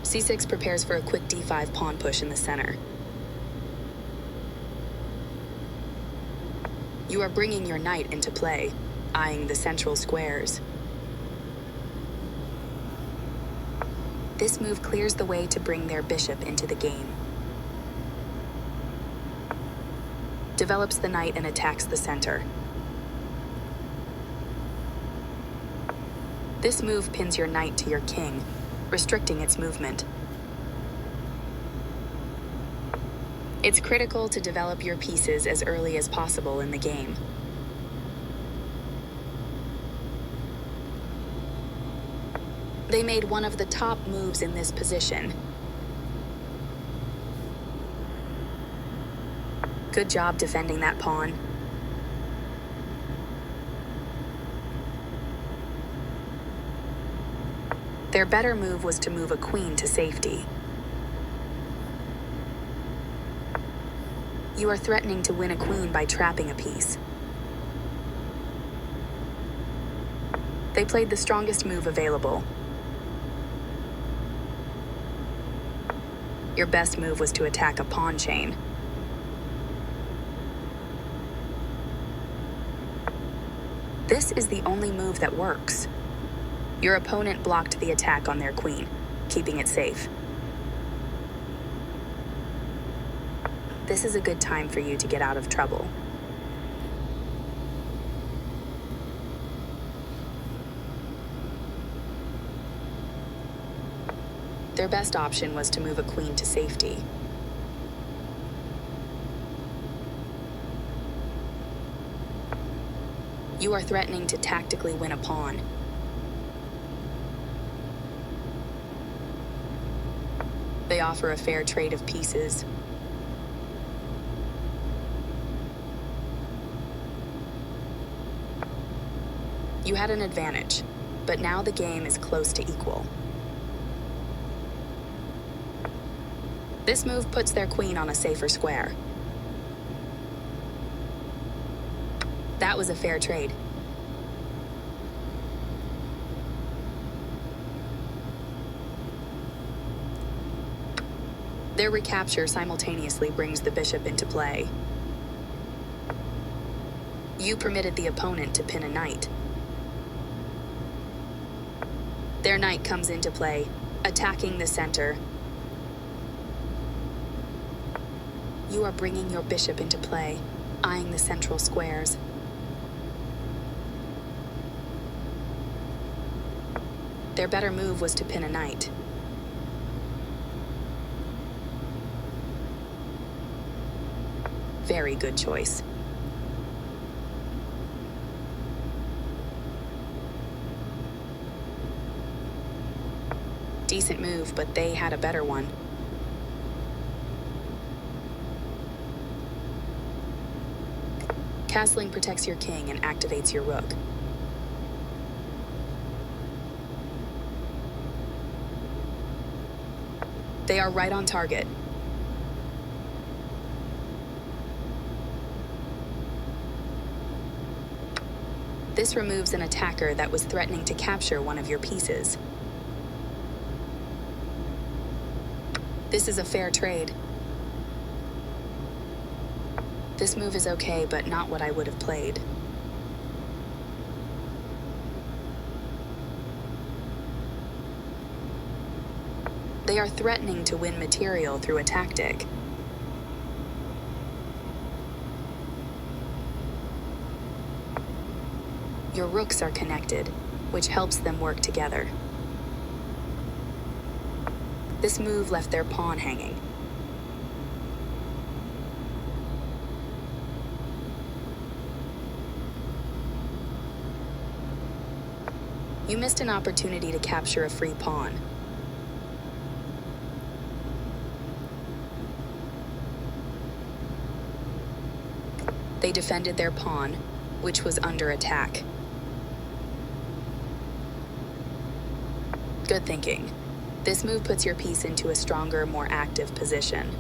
c6 prepares for a quick d5 pawn push in the center. You are bringing your knight into play, eyeing the central squares. This move clears the way to bring their bishop into the game. Develops the knight and attacks the center. This move pins your knight to your king, restricting its movement. It's critical to develop your pieces as early as possible in the game. They made one of the top moves in this position. Good job defending that pawn. Their better move was to move a queen to safety. You are threatening to win a queen by trapping a piece. They played the strongest move available. Your best move was to attack a pawn chain. This is the only move that works. Your opponent blocked the attack on their queen, keeping it safe. This is a good time for you to get out of trouble. Their best option was to move a queen to safety. You are threatening to tactically win a pawn. They offer a fair trade of pieces. You had an advantage, but now the game is close to equal. This move puts their queen on a safer square. That was a fair trade. Their recapture simultaneously brings the bishop into play. You permitted the opponent to pin a knight. Their knight comes into play, attacking the center. You are bringing your bishop into play, eyeing the central squares. Their better move was to pin a knight. Very good choice. Decent move, but they had a better one. Castling protects your king and activates your rook. They are right on target. This removes an attacker that was threatening to capture one of your pieces. This is a fair trade. This move is okay, but not what I would have played. They are threatening to win material through a tactic. Your rooks are connected, which helps them work together. This move left their pawn hanging. You missed an opportunity to capture a free pawn. They defended their pawn, which was under attack. Good thinking. This move puts your piece into a stronger, more active position.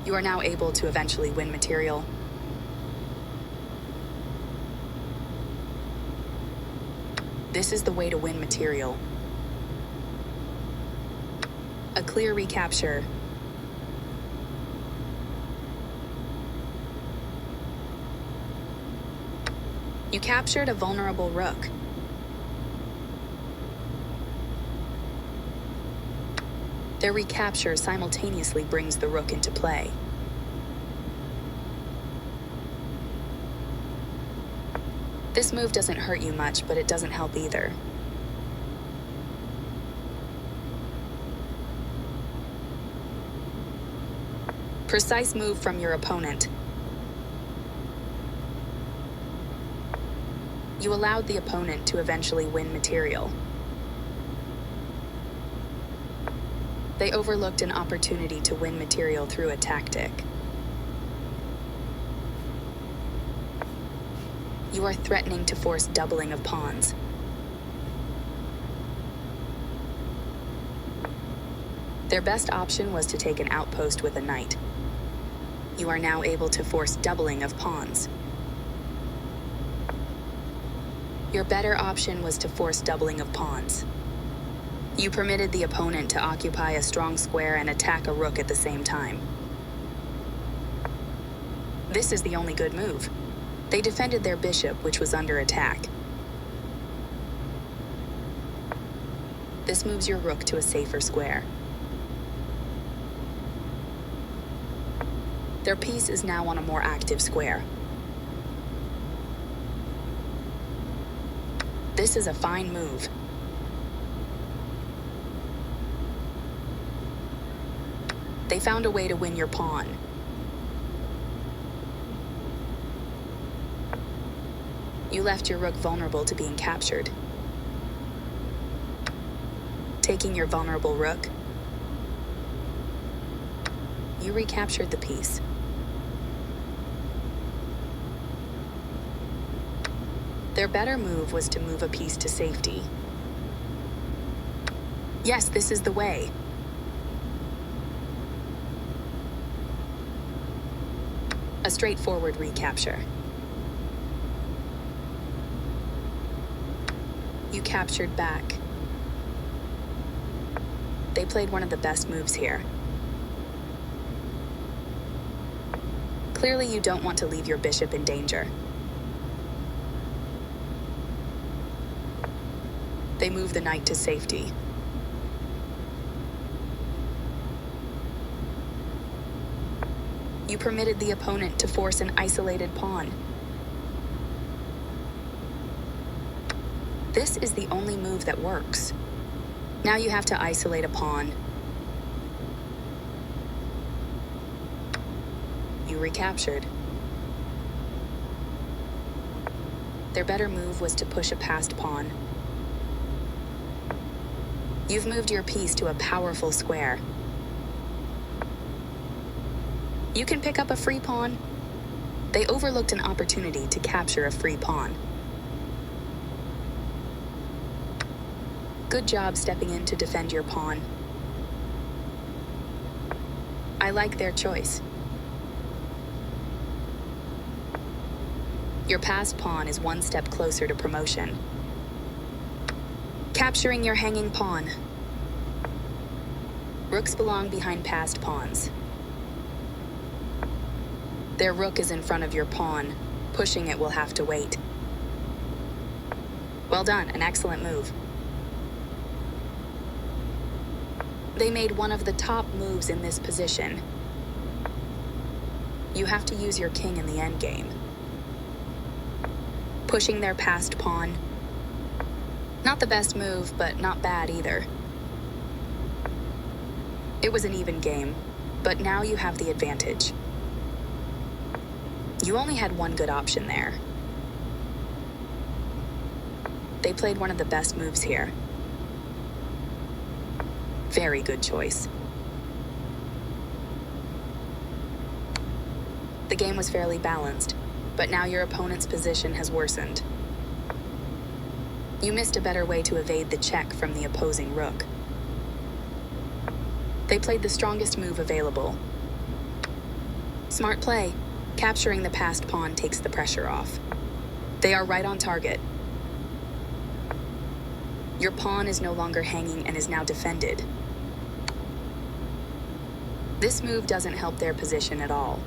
You are now able to eventually win material. This is the way to win material. A clear recapture. You captured a vulnerable rook. Their recapture simultaneously brings the rook into play. This move doesn't hurt you much, but it doesn't help either. Precise move from your opponent. You allowed the opponent to eventually win material. They overlooked an opportunity to win material through a tactic. You are threatening to force doubling of pawns. Their best option was to take an outpost with a knight. You are now able to force doubling of pawns. Your better option was to force doubling of pawns. You permitted the opponent to occupy a strong square and attack a rook at the same time. This is the only good move. They defended their bishop, which was under attack. This moves your rook to a safer square. Their piece is now on a more active square. This is a fine move. They found a way to win your pawn. You left your rook vulnerable to being captured. Taking your vulnerable rook, you recaptured the piece. Their better move was to move a piece to safety. Yes, this is the way. A straightforward recapture. You captured back. They played one of the best moves here. Clearly, you don't want to leave your bishop in danger. They move the knight to safety. You permitted the opponent to force an isolated pawn. This is the only move that works. Now you have to isolate a pawn. You recaptured. Their better move was to push a passed pawn. You've moved your piece to a powerful square. You can pick up a free pawn. They overlooked an opportunity to capture a free pawn. Good job stepping in to defend your pawn. I like their choice. Your passed pawn is one step closer to promotion. Capturing your hanging pawn. Rooks belong behind passed pawns. Their rook is in front of your pawn. Pushing it will have to wait. Well done, an excellent move. They made one of the top moves in this position. You have to use your king in the endgame. Pushing their passed pawn. Not the best move, but not bad either. It was an even game, but now you have the advantage. You only had one good option there. They played one of the best moves here. Very good choice. The game was fairly balanced, but now your opponent's position has worsened. You missed a better way to evade the check from the opposing rook. They played the strongest move available. Smart play. Capturing the passed pawn takes the pressure off. They are right on target. Your pawn is no longer hanging and is now defended. This move doesn't help their position at all.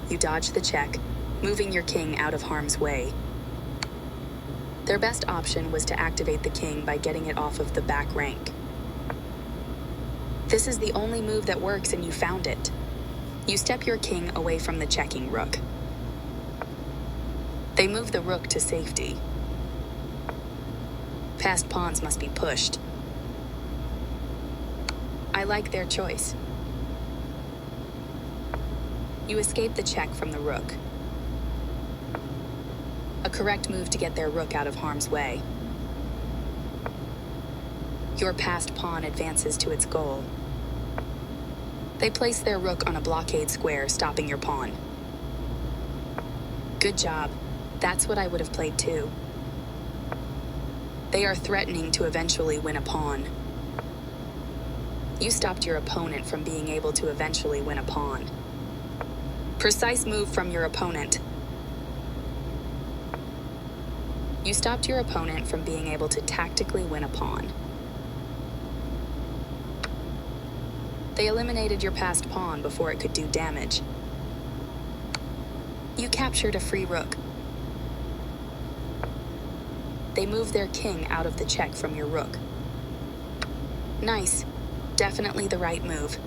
You dodge the check, moving your king out of harm's way. Their best option was to activate the king by getting it off of the back rank. This is the only move that works and you found it. You step your king away from the checking rook. They move the rook to safety. Passed pawns must be pushed. I like their choice. You escape the check from the rook. A correct move to get their rook out of harm's way. Your passed pawn advances to its goal. They place their rook on a blockade square, stopping your pawn. Good job. That's what I would have played too. They are threatening to eventually win a pawn. You stopped your opponent from being able to eventually win a pawn. Precise move from your opponent. You stopped your opponent from being able to tactically win a pawn. They eliminated your passed pawn before it could do damage. You captured a free rook. They moved their king out of the check from your rook. Nice. Definitely the right move.